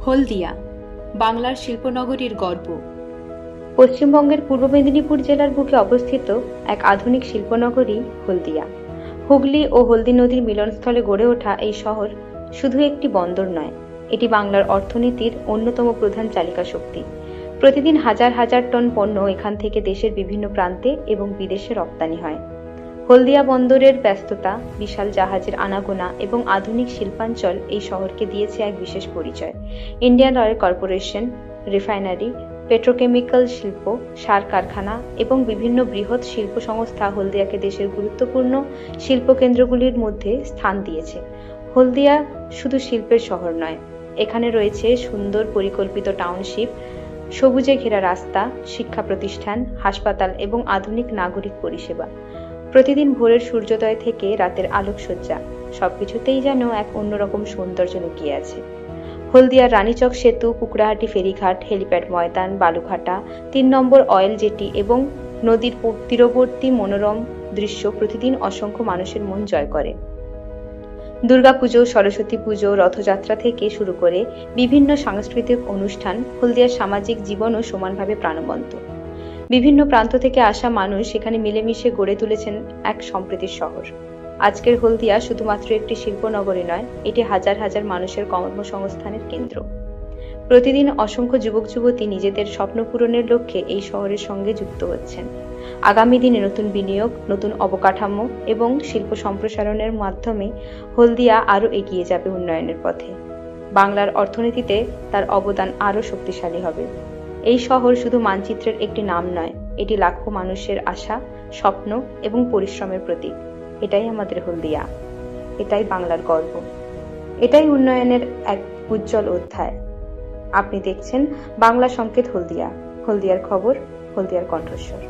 হলদিয়া বাংলার শিল্পনগরীর গর্ব। পশ্চিমবঙ্গের পূর্ব মেদিনীপুর জেলার বুকে অবস্থিত এক আধুনিক শিল্পনগরী হলদিয়া। হুগলি ও হলদি নদীর মিলনস্থলে গড়ে ওঠা এই শহর শুধু একটি বন্দর নয়, এটি বাংলার অর্থনীতির অন্যতম প্রধান চালিকা শক্তি। প্রতিদিন হাজার হাজার টন পণ্য এখান থেকে দেশের বিভিন্ন প্রান্তে এবং বিদেশে রপ্তানি হয়। হলদিয়া বন্দরের ব্যস্ততা, বিশাল জাহাজের আনাগোনা এবং আধুনিক শিল্পাঞ্চল এই শহরকে দিয়েছে এক বিশেষ পরিচয়। Indian oil corporation, refinery, petrochemical শিল্প, সার কারখানা এবং বিভিন্ন বৃহৎ শিল্প সংস্থা হলদিয়াকে দেশের গুরুত্বপূর্ণ শিল্পকেন্দ্রগুলির মধ্যে স্থান দিয়েছে। হলদিয়া শুধু শিল্পের শহর নয়, এখানে রয়েছে সুন্দর পরিকল্পিত টাউনশিপ, সবুজে ঘেরা রাস্তা, শিক্ষা প্রতিষ্ঠান, হাসপাতাল এবং আধুনিক নাগরিক পরিষেবা। প্রতিদিন ভোরের সূর্যোদয় থেকে রাতের আলোকসজ্জা, সবকিছুতেই যেন এক অন্যরকম সৌন্দর্য লুকিয়ে আছে। হলদিয়ার রানীচক সেতু, কুকড়াহাটি ফেরিঘাট, হেলিপ্যাড ময়দান, বালুঘাটা, ৩ নম্বর অয়েল জেটি এবং নদীর তীরবর্তী মনোরম দৃশ্য প্রতিদিন অসংখ্য মানুষের মন জয় করে। দুর্গাপুজো, সরস্বতী পুজো, রথযাত্রা থেকে শুরু করে বিভিন্ন সাংস্কৃতিক অনুষ্ঠান হলদিয়ার সামাজিক জীবনও সমানভাবে প্রাণবন্ত। বিভিন্ন প্রান্ত থেকে আসা মানুষ সেখানে মিলেমিশে গড়ে তুলেছেন এক সম্প্রীতির শহর। আজকের হলদিয়া শুধুমাত্র একটি শিল্পনগরী নয়, এটি হাজার হাজার মানুষের কর্মসংস্থানের কেন্দ্র। প্রতিদিন অসংখ্য যুবক যুবতী নিজেদের স্বপ্ন পূরণের লক্ষ্যে এই শহরের সঙ্গে যুক্ত হচ্ছেন। আগামী দিনে নতুন বিনিয়োগ, নতুন অবকাঠামো এবং শিল্প সম্প্রসারণের মাধ্যমে হলদিয়া আরও এগিয়ে যাবে উন্নয়নের পথে। বাংলার অর্থনীতিতে তার অবদান আরও শক্তিশালী হবে। এই শহর শুধু মানচিত্রের একটি নাম নয়, এটি লাখো মানুষের আশা, স্বপ্ন এবং পরিশ্রমের প্রতীক। এটাই আমাদের হলদিয়া, এটাই বাংলার গর্ব, এটাই উন্নয়নের এক উজ্জ্বল অধ্যায়। আপনি দেখছেন বাংলা সংকেত হলদিয়া, হলদিয়ার খবর, হলদিয়ার কণ্ঠস্বর।